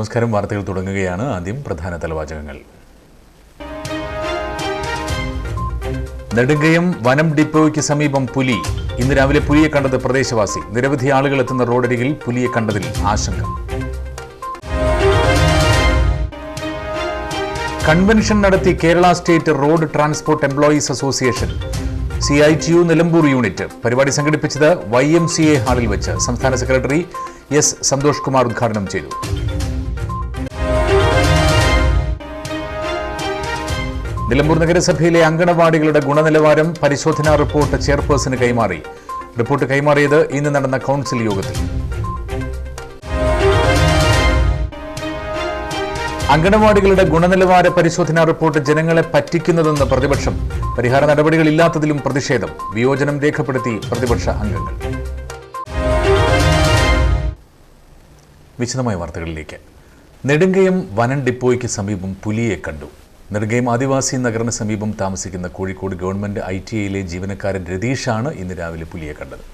നമസ്കാരം. വാർത്തകൾ തുടങ്ങുകയാണ്. ആദ്യം പ്രധാന തലവാചകങ്ങൾ. നെടുങ്കയം വനം ഡിപ്പോയ്ക്ക് സമീപം പുലി. ഇന്ന് രാവിലെ പുലിയെ കണ്ടത് പ്രദേശവാസി. നിരവധി ആളുകൾ എത്തുന്ന റോഡരികിൽ പുലിയെ കണ്ടതിൽ ആശങ്ക. കൺവെൻഷൻ നടത്തി Kerala state road transport employees association CITU Nilambur unit. പരിപാടി സംഘടിപ്പിച്ചത് YMCA ഹാളിൽ വെച്ച്. സംസ്ഥാന സെക്രട്ടറി S. സന്തോഷ് കുമാർ ഉദ്ഘാടനം ചെയ്തു. നിലമ്പൂർ നഗരസഭയിലെ അങ്കണവാടികളുടെ ഗുണനിലവാരം പരിശോധനാ റിപ്പോർട്ട് ചെയർപേഴ്സന് കൈമാറി. റിപ്പോർട്ട് കൈമാറിയത് ഇന്ന് നടന്ന കൗൺസിൽ യോഗത്തിൽ. അങ്കണവാടികളുടെ ഗുണനിലവാര പരിശോധനാ റിപ്പോർട്ട് ജനങ്ങളെ പറ്റിക്കുന്നതെന്ന് പ്രതിപക്ഷം. പരിഹാര നടപടികളില്ലാത്തതിലും പ്രതിഷേധം. വിയോജനം രേഖപ്പെടുത്തി പ്രതിപക്ഷ അംഗങ്ങൾ. വിശദമായ വാർത്തകളിലേക്ക്. നെടുങ്കയം വനം ഡിപ്പോയ്ക്ക് സമീപം പുലിയെ കണ്ടു. നെടുങ്കയം ആദിവാസി നഗറിന് സമീപം താമസിക്കുന്ന കോഴിക്കോട് ഗവൺമെന്റ് ITIയിലെ ജീവനക്കാരൻ രതീഷാണ് ഇന്ന് രാവിലെ പുലിയെ കണ്ടത്.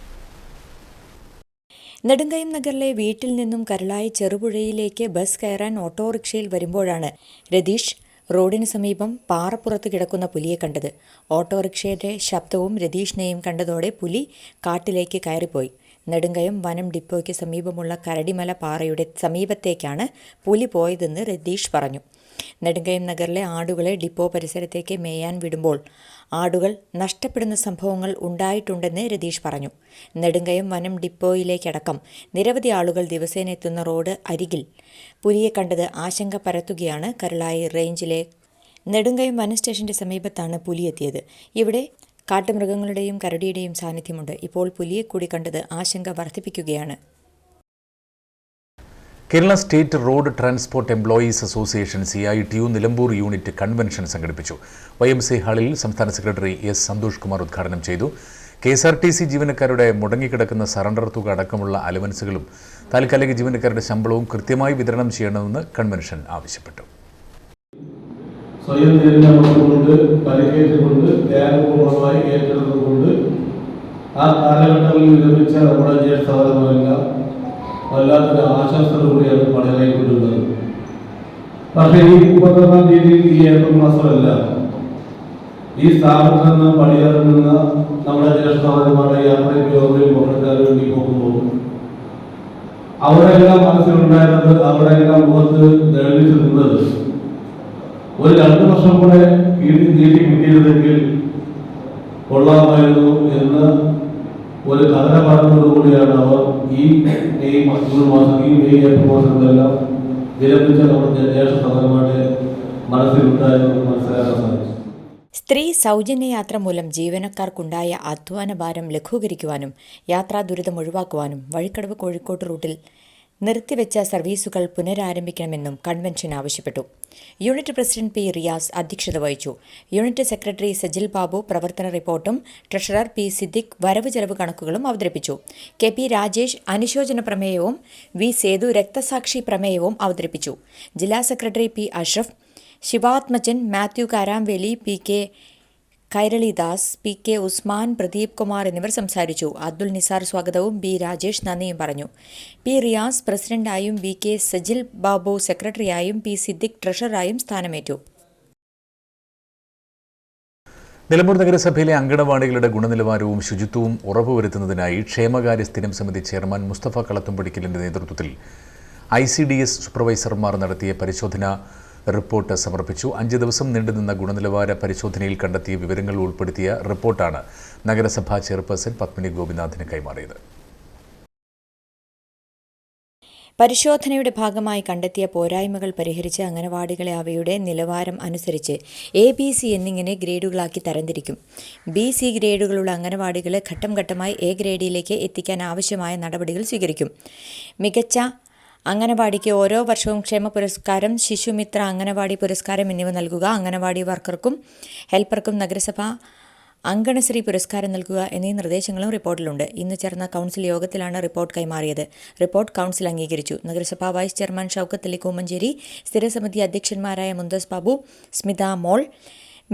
നെടുങ്കയം നഗറിലെ വീട്ടിൽ നിന്നും കരളായി ചെറുപുഴയിലേക്ക് ബസ് കയറാൻ ഓട്ടോറിക്ഷയിൽ വരുമ്പോഴാണ് രതീഷ് റോഡിന് സമീപം പാറപ്പുറത്ത് കിടക്കുന്ന പുലിയെ കണ്ടത്. ഓട്ടോറിക്ഷയുടെ ശബ്ദവും രതീഷിനെയും കണ്ടതോടെ പുലി കാട്ടിലേക്ക് കയറിപ്പോയി. നെടുങ്കയം വനം ഡിപ്പോയ്ക്ക് സമീപമുള്ള കരടിമല പാറയുടെ സമീപത്തേക്കാണ് പുലി പോയതെന്ന് രതീഷ് പറഞ്ഞു. നെടുങ്കയം നഗറിലെ ആടുകളെ ഡിപ്പോ പരിസരത്തേക്ക് മേയാൻ വിടുമ്പോൾ ആടുകൾ നഷ്ടപ്പെടുന്ന സംഭവങ്ങൾ ഉണ്ടായിട്ടുണ്ടെന്ന് രതീഷ് പറഞ്ഞു. നെടുങ്കയം വനം ഡിപ്പോയിലേക്കടക്കം നിരവധി ആളുകൾ ദിവസേന എത്തുന്ന റോഡ് അരികിൽ പുലിയെ കണ്ടത് ആശങ്ക പരത്തുകയാണ്. കരളായി റേഞ്ചിലെ നെടുങ്കയം വന സ്റ്റേഷന്റെ സമീപത്താണ് പുലി എത്തിയത്. ഇവിടെ കാട്ടുമൃഗങ്ങളുടെയും കരടിയുടെയും സാന്നിധ്യമുണ്ട്. ഇപ്പോൾ പുലിയെ കൂടി കണ്ടത് ആശങ്ക വർദ്ധിപ്പിക്കുകയാണ്. Kerala state road transport employees association CITU Nilambur unit convention സംഘടിപ്പിച്ചു. YMCA ഹാളിൽ സംസ്ഥാന സെക്രട്ടറി S. സന്തോഷ് കുമാർ ഉദ്ഘാടനം ചെയ്തു. KSRTC ജീവനക്കാരുടെ മുടങ്ങിക്കിടക്കുന്ന സറണ്ടർ തുക അടക്കമുള്ള അലവൻസുകളും താൽക്കാലിക ജീവനക്കാരുടെ ശമ്പളവും കൃത്യമായി വിതരണം ചെയ്യണമെന്ന് കൺവെൻഷൻ ആവശ്യപ്പെട്ടു. സ്വയം തിരഞ്ഞെടുപ്പുകൊണ്ട് പരിക്കേറ്റുകൊണ്ട് ത്യാഗപൂർവമായി ഏറ്റെടുത്തുകൊണ്ട് ആ കാലഘട്ടങ്ങളിൽ ലഭിച്ച നമ്മുടെ ജ്യേഷ്ഠസഹോദരങ്ങളെല്ലാം വല്ലാത്തൊരു ആശ്വാസത്തോടുകൂടിയാണ് പണിയായിക്കൊണ്ടിരുന്നത്. പക്ഷേ ഈ 31-ാം തീയതി ഈ ഏപ്രിൽ മാസമല്ല ഈ സ്ഥാപനത്തിൽ നിന്ന് പണിയിറങ്ങുന്ന നമ്മുടെ ജ്യേഷ്ഠസഹോദരന്മാരുടെ യാത്രയ്ക്ക് യോഗയിൽ പങ്കെടുക്കാൻ വേണ്ടി പോകുമ്പോൾ അവിടെയെല്ലാം മനസ്സിലുണ്ടായിരുന്നത്, അവിടെയെല്ലാം മുഖത്ത് തെളിയിച്ചു നിന്നത് ഒരു 2 വർഷം കൂടെ നീട്ടി കിട്ടിയിരുന്നെങ്കിൽ കൊള്ളാമായിരുന്നു എന്ന് ഒരു കഥന പറഞ്ഞതോടുകൂടിയാണ് അവർ ഈ മെയ് ഏപ്രിൽ മാസങ്ങളെല്ലാം വിരമിച്ച നമ്മുടെ ജ്യേഷ്ഠസഹോദരന്മാരുടെ മനസ്സിലുണ്ടായെന്ന് മനസ്സിലാക്കാൻ സാധിച്ചു. സ്ത്രീ സൗജന്യ യാത്ര മൂലം ജീവനക്കാർക്കുണ്ടായ അധ്വാന ഭാരം ലഘൂകരിക്കുവാനും യാത്രാ ദുരിതം ഒഴിവാക്കുവാനും വഴിക്കടവ് കോഴിക്കോട് റൂട്ടിൽ നിർത്തിവെച്ച സർവീസുകൾ പുനരാരംഭിക്കണമെന്നും കൺവെൻഷൻ ആവശ്യപ്പെട്ടു. Unit president P. റിയാസ് അധ്യക്ഷത വഹിച്ചു. യൂണിറ്റ് സെക്രട്ടറി സജിൽ ബാബു പ്രവർത്തന റിപ്പോർട്ടും ട്രഷറർ P. സിദ്ദിഖ് വരവ് ചെലവ് കണക്കുകളും അവതരിപ്പിച്ചു. KP. രാജേഷ് അനുശോചന പ്രമേയവും V. സേതു രക്തസാക്ഷി പ്രമേയവും അവതരിപ്പിച്ചു. ജില്ലാ secretary P. Ashraf, Sivathmajan, Mathew Karamveli, P. K. Kairalidas, P. K. Usman, Pradeep Kumar എന്നിവർ സംസാരിച്ചു. അബ്ദുൽ നിസാർ സ്വാഗതവും B. രാജേഷ് നന്ദിയും പറഞ്ഞു. P. Riyas പ്രസിഡന്റായും V. K. Sajil Babu സെക്രട്ടറിയായും P. Siddique ട്രഷററായും സ്ഥാനമേറ്റു. Nilambur നഗരസഭയിലെ അങ്കണവാടികളുടെ ഗുണനിലവാരവും ശുചിത്വവും ഉറപ്പുവരുത്തുന്നതിനായി ക്ഷേമകാര്യ സ്ഥിരം സമിതി ചെയർമാൻ മുസ്തഫ കളത്തുംപടിക്കലിന്റെ നേതൃത്വത്തിൽ ICDS സൂപ്പർവൈസർമാർ നടത്തിയ പരിശോധന റിപ്പോർട്ട് സമർപ്പിച്ചു. 5 ദിവസം നീണ്ടുനിന്ന ഗുണനിലവാര പരിശോധനയിൽ കണ്ടെത്തിയ വിവരങ്ങൾ ഉൾപ്പെടുത്തിയ റിപ്പോർട്ടാണ് നഗരസഭാ ചെയർപേഴ്സൺ പത്മിനി ഗോപിനാഥിന് കൈമാറിയത്. പരിശോധനയുടെ ഭാഗമായി കണ്ടെത്തിയ പോരായ്മകൾ പരിഹരിച്ച് അംഗനവാടികളെ അവയുടെ നിലവാരം അനുസരിച്ച് ABC എന്നിങ്ങനെ ഗ്രേഡുകളാക്കി തരംതിരിക്കും. BC ഗ്രേഡുകളുള്ള അംഗനവാടികളെ ഘട്ടം ഘട്ടമായി A ഗ്രേഡിലേക്ക് എത്തിക്കാൻ ആവശ്യമായ നടപടികൾ സ്വീകരിക്കും. മികച്ച അംഗനവാടിക്ക് ഓരോ വർഷവും ക്ഷേമ പുരസ്കാരം, ശിശുമിത്ര അംഗനവാടി പുരസ്കാരം എന്നിവ നൽകുക, അംഗനവാടി വർക്കർക്കും ഹെൽപ്പർക്കും നഗരസഭ അങ്കണശ്രീ പുരസ്കാരം നൽകുക എന്നീ നിർദ്ദേശങ്ങളും റിപ്പോർട്ടിലുണ്ട്. ഇന്ന് ചേർന്ന കൗൺസിൽ യോഗത്തിലാണ് റിപ്പോർട്ട് കൈമാറിയത്. റിപ്പോർട്ട് കൗൺസിൽ അംഗീകരിച്ചു. നഗരസഭാ വൈസ് ചെയർമാൻ ഷൗക്കത്ത് അലി കൂമഞ്ചേരി, സ്ഥിരസമിതി അധ്യക്ഷന്മാരായ Mumthas Babu, Smitha Mol,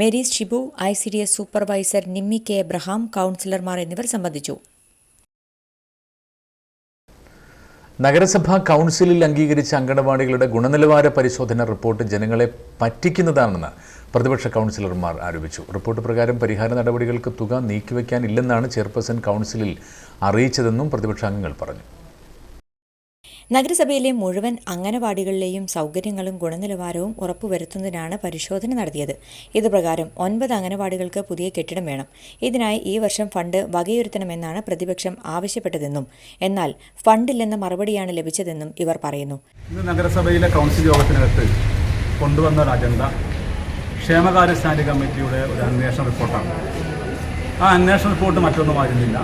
Marys Shibu, ICDS supervisor Nimmi K. Abraham, കൗൺസിലർമാർ എന്നിവർ സംബന്ധിച്ചു. നഗരസഭാ കൗൺസിലിൽ അംഗീകരിച്ച അങ്കണവാടികളുടെ ഗുണനിലവാര പരിശോധന റിപ്പോർട്ട് ജനങ്ങളെ പറ്റിക്കുന്നതാണെന്ന് പ്രതിപക്ഷ കൗൺസിലർമാർ ആരോപിച്ചു. റിപ്പോർട്ട് പ്രകാരം പരിഹാര നടപടികൾക്ക് തുക നീക്കിവെക്കാനില്ലെന്നാണ് ചെയർപേഴ്സൺ കൗൺസിലിൽ അറിയിച്ചതെന്നും പ്രതിപക്ഷ അംഗങ്ങൾ പറഞ്ഞു. നഗരസഭയിലെ മുഴുവൻ അംഗനവാടികളിലെയും സൗകര്യങ്ങളും ഗുണനിലവാരവും ഉറപ്പുവരുത്തുന്നതിനാണ് പരിശോധന നടത്തിയത്. ഇതുപ്രകാരം 9 അംഗനവാടികൾക്ക് പുതിയ കെട്ടിടം വേണം. ഇതിനായി ഈ വർഷം ഫണ്ട് വകയിരുത്തണമെന്നാണ് പ്രതിപക്ഷം ആവശ്യപ്പെട്ടതെന്നും എന്നാൽ ഫണ്ടില്ലെന്ന മറുപടിയാണ് ലഭിച്ചതെന്നും ഇവർ പറയുന്നു. ഇന്ന് നഗരസഭയിലെ കൗൺസിൽ യോഗത്തിനകത്ത് കൊണ്ടുവന്ന ഒരു അജണ്ട ക്ഷേമകാര്യ സ്റ്റാൻഡിംഗ് കമ്മിറ്റിയുടെ ഒരു അന്വേഷണ റിപ്പോർട്ടാണ്. ആ അന്വേഷണ റിപ്പോർട്ട് മറ്റൊന്നുമായിരുന്നില്ല.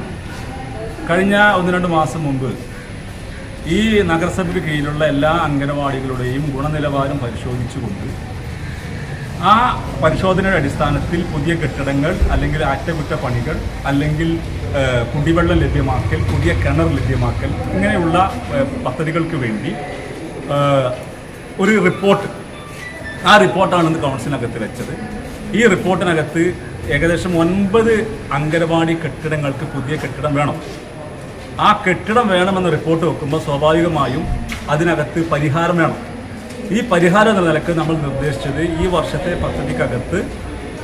കഴിഞ്ഞ 1-2 മാസം മുമ്പ് ഈ നഗരസഭയ്ക്ക് കീഴിലുള്ള എല്ലാ അംഗനവാടികളുടെയും ഗുണനിലവാരം പരിശോധിച്ചുകൊണ്ട് ആ പരിശോധനയുടെ അടിസ്ഥാനത്തിൽ പുതിയ കെട്ടിടങ്ങൾ അല്ലെങ്കിൽ അറ്റകുറ്റപ്പണികൾ അല്ലെങ്കിൽ കുടിവെള്ളം ലഭ്യമാക്കൽ, പുതിയ കിണർ ലഭ്യമാക്കൽ ഇങ്ങനെയുള്ള പദ്ധതികൾക്ക് വേണ്ടി ഒരു റിപ്പോർട്ട്, ആ റിപ്പോർട്ടാണ് ഇന്ന് കൗൺസിലിനകത്ത് വെച്ചത്. ഈ റിപ്പോർട്ടിനകത്ത് ഏകദേശം 9 അംഗനവാടി കെട്ടിടങ്ങൾക്ക് പുതിയ കെട്ടിടം വേണം. ആ കെട്ടിടം വേണമെന്ന് റിപ്പോർട്ട് വെക്കുമ്പോൾ സ്വാഭാവികമായും അതിനകത്ത് പരിഹാരം വേണം. ഈ പരിഹാരം എന്ന നിലക്ക് നമ്മൾ നിർദ്ദേശിച്ചത് ഈ വർഷത്തെ പദ്ധതിക്കകത്ത്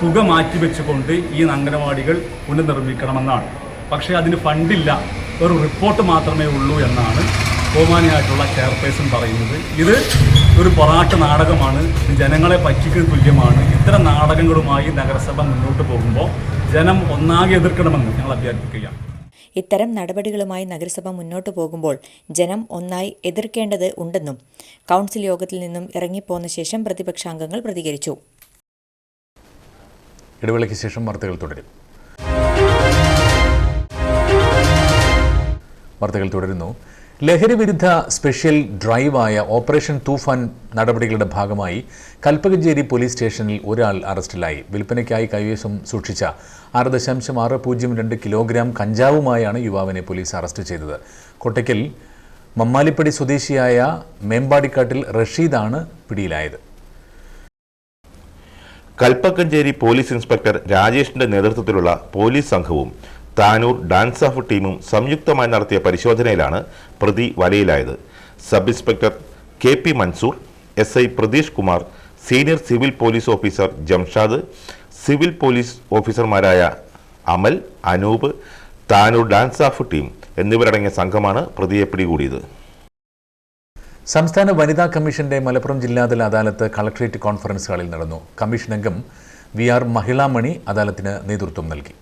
തുക മാറ്റിവെച്ചുകൊണ്ട് ഈ അംഗനവാടികൾ പുനർനിർമ്മിക്കണമെന്നാണ്. പക്ഷേ അതിന് ഫണ്ടില്ല, ഒരു റിപ്പോർട്ട് മാത്രമേ ഉള്ളൂ എന്നാണ് ബഹുമാനിയായിട്ടുള്ള ചെയർപേഴ്സൺ പറയുന്നത്. ഇത് ഒരു പൊറാട്ട് നാടകമാണ്, ജനങ്ങളെ പറ്റിക്കുന്ന തുല്യമാണ്. ഇത്തരം നാടകങ്ങളുമായി നഗരസഭ മുന്നോട്ട് പോകുമ്പോൾ ജനം ഒന്നാകെ എതിർക്കണമെന്ന് ഞങ്ങൾ അഭ്യർത്ഥിക്കുകയാണ്. ഇത്തരം നടപടികളുമായി നഗരസഭ മുന്നോട്ടു പോകുമ്പോൾ ജനം ഒന്നായി എതിർക്കേണ്ടത് ഉണ്ടെന്നും കൗൺസിൽ യോഗത്തിൽ നിന്നും ഇറങ്ങിപ്പോന്ന ശേഷം പ്രതിപക്ഷാംഗങ്ങൾ പ്രതികരിച്ചു. ഇടവേളയ്ക്ക് ശേഷം വാർത്തകൾ തുടരുന്നു. ലഹരി വിരുദ്ധ സ്പെഷ്യൽ ഡ്രൈവായ ഓപ്പറേഷൻ തൂഫാൻ നടപടികളുടെ ഭാഗമായി കൽപ്പകഞ്ചേരി പോലീസ് സ്റ്റേഷനിൽ ഒരാൾ അറസ്റ്റിലായി. വിൽപ്പനയ്ക്കായി കൈവശം സൂക്ഷിച്ച 6.602 കിലോഗ്രാം കഞ്ചാവുമായാണ് യുവാവിനെ പോലീസ് അറസ്റ്റ് ചെയ്തത്. കോട്ടയ്ക്കൽ മമ്മാലിപ്പടി സ്വദേശിയായ മേമ്പാടിക്കാട്ടിൽ റഷീദാണ് പിടിയിലായത്. കൽപ്പകഞ്ചേരി പോലീസ് ഇൻസ്പെക്ടർ രാജേഷിന്റെ നേതൃത്വത്തിലുള്ള പോലീസ് സംഘവും താനൂർ ഡാൻസ് ഓഫ് ടീമും സംയുക്തമായി നടത്തിയ പരിശോധനയിലാണ് പ്രതി വലയിലായത്. Sub inspector KP Mansoor, SI Pratheesh Kumar, senior civil police officer Jamshad, civil police ഓഫീസർമാരായ Amal, Anoop, Tanur DANSAF team എന്നിവരടങ്ങിയ സംഘമാണ് പ്രതിയെ പിടികൂടിയത്. സംസ്ഥാന വനിതാ കമ്മീഷന്റെ മലപ്പുറം ജില്ലാതല അദാലത്ത് കളക്ട്രേറ്റ് കോൺഫറൻസ് ഹാളിൽ നടന്നു. കമ്മീഷൻ അംഗം VR മഹിളാമണി അദാലത്തിന് നേതൃത്വം നൽകി.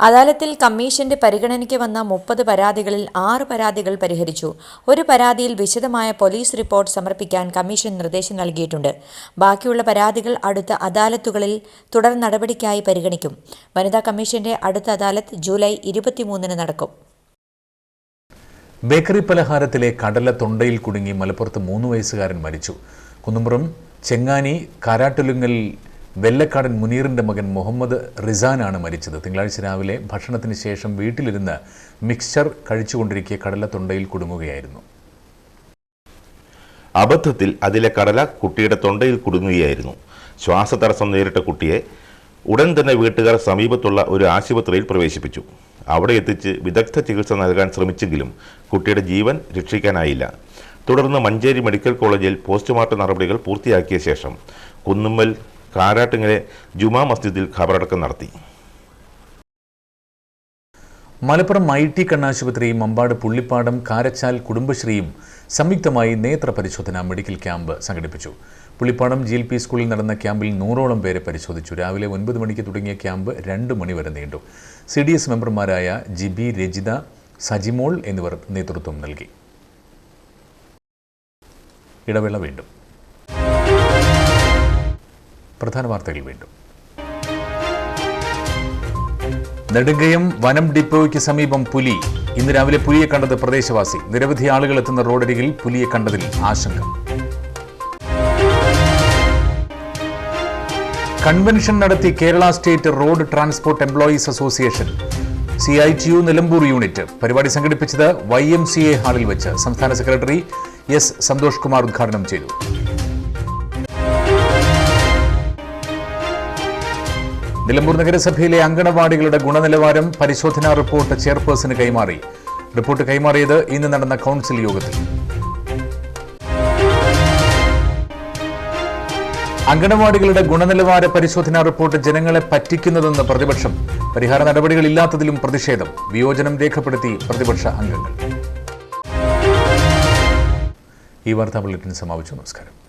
അദാലത്തിൽ കമ്മീഷന്റെ പരിഗണനയ്ക്ക് വന്ന 30 പരാതികളിൽ 6 പരാതികൾ പരിഹരിച്ചു. ഒരു പരാതിയിൽ വിശദമായ പോലീസ് റിപ്പോർട്ട് സമർപ്പിക്കാൻ കമ്മീഷൻ നിർദ്ദേശം നൽകിയിട്ടുണ്ട്. ബാക്കിയുള്ള പരാതികൾ അടുത്ത അദാലത്തുകളിൽ തുടർ നടപടിക്കായി പരിഗണിക്കും. വനിതാ കമ്മീഷന്റെ അടുത്ത അദാലത്ത് ജൂലൈ 23 നടക്കും. ബേക്കറി പലഹാരത്തിലെ കടല തൊണ്ടയിൽ കുടുങ്ങി മലപ്പുറത്ത് 3 വയസ്സുകാരൻ മരിച്ചു. കുന്നുംപുറം ചെങ്ങാനി കാരാട്ടുലുങ്ങൽ വെല്ലക്കാടൻ മുനീറിന്റെ മകൻ മുഹമ്മദ് റിസാനാണ് മരിച്ചത്. തിങ്കളാഴ്ച രാവിലെ ഭക്ഷണത്തിന് ശേഷം വീട്ടിലിരുന്ന് മിക്സ്ചർ കഴിച്ചുകൊണ്ടിരിക്കെ കടല തൊണ്ടയിൽ കുടുങ്ങുകയായിരുന്നു. അബദ്ധത്തിൽ അതിലെ കടല കുട്ടിയുടെ തൊണ്ടയിൽ കുടുങ്ങുകയായിരുന്നു. ശ്വാസതടസ്സം നേരിട്ട കുട്ടിയെ ഉടൻ തന്നെ വീട്ടുകാർ സമീപത്തുള്ള ഒരു ആശുപത്രിയിൽ പ്രവേശിപ്പിച്ചു. അവിടെ എത്തിച്ച് വിദഗ്ധ ചികിത്സ നൽകാൻ ശ്രമിച്ചെങ്കിലും കുട്ടിയുടെ ജീവൻ രക്ഷിക്കാനായില്ല. തുടർന്ന് മഞ്ചേരി മെഡിക്കൽ കോളേജിൽ പോസ്റ്റ്മോർട്ടം നടപടികൾ പൂർത്തിയാക്കിയ ശേഷം കുന്നുമ്മൽ കാരാട്ടുങ്ങലെ ജുമാ മസ്ജിദിൽ ഖബറടക്കം നടത്തി. മലപ്പുറം IT കണ്ണാശുപത്രിയും മമ്പാട് പുള്ളിപ്പാടം കാരച്ചാൽ കുടുംബശ്രീയും സംയുക്തമായി നേത്ര പരിശോധന മെഡിക്കൽ ക്യാമ്പ് സംഘടിപ്പിച്ചു. പുള്ളിപ്പാടം GLP സ്കൂളിൽ നടന്ന ക്യാമ്പിൽ 100ഓളം പേരെ പരിശോധിച്ചു. രാവിലെ 9 മണിക്ക് തുടങ്ങിയ ക്യാമ്പ് 2 മണി വരെ നീണ്ടു. CDS മെമ്പർമാരായ ജിബി, രജിത, സജിമോൾ എന്നിവർ നേതൃത്വം നൽകി. ഇടവേള വീണ്ടും. പ്രധാന വാർത്തകൾ വീണ്ടും. നെടുങ്കയം വനം ഡിപ്പോയ്ക്ക് സമീപം പുലി. ഇന്ന് രാവിലെ പുലിയെ കണ്ടത് പ്രദേശവാസി. നിരവധി ആളുകൾ എത്തുന്ന റോഡരികിൽ പുലിയെ കണ്ടതിൽ ആശങ്ക. കൺവെൻഷൻ നടത്തി Kerala state road transport employees association CITU Nilambur unit. പരിപാടി സംഘടിപ്പിച്ചത് YMCA ഹാളിൽ വെച്ച്. സംസ്ഥാന സെക്രട്ടറി S സന്തോഷ് കുമാർ ഉദ്ഘാടനം ചെയ്തു. നിലമ്പൂർ നഗരസഭയിലെ അങ്കണവാടികളുടെ ഗുണനിലവാരം പരിശോധനാ റിപ്പോർട്ട് ചെയർപേഴ്സന് കൈമാറി. റിപ്പോർട്ട് കൈമാറിയത് ഇന്ന് നടന്ന കൗൺസിൽ യോഗത്തിൽ. അങ്കണവാടികളുടെ ഗുണനിലവാര പരിശോധനാ റിപ്പോർട്ട് ജനങ്ങളെ പറ്റിക്കുന്നതെന്ന് പ്രതിപക്ഷം. പരിഹാര നടപടികളില്ലാത്തതിലും പ്രതിഷേധം. വിയോജനം രേഖപ്പെടുത്തി പ്രതിപക്ഷ അംഗങ്ങൾ. ഈ വാർത്താ ബുള്ളറ്റിൻ സമാപിച്ചു. നമസ്കാരം.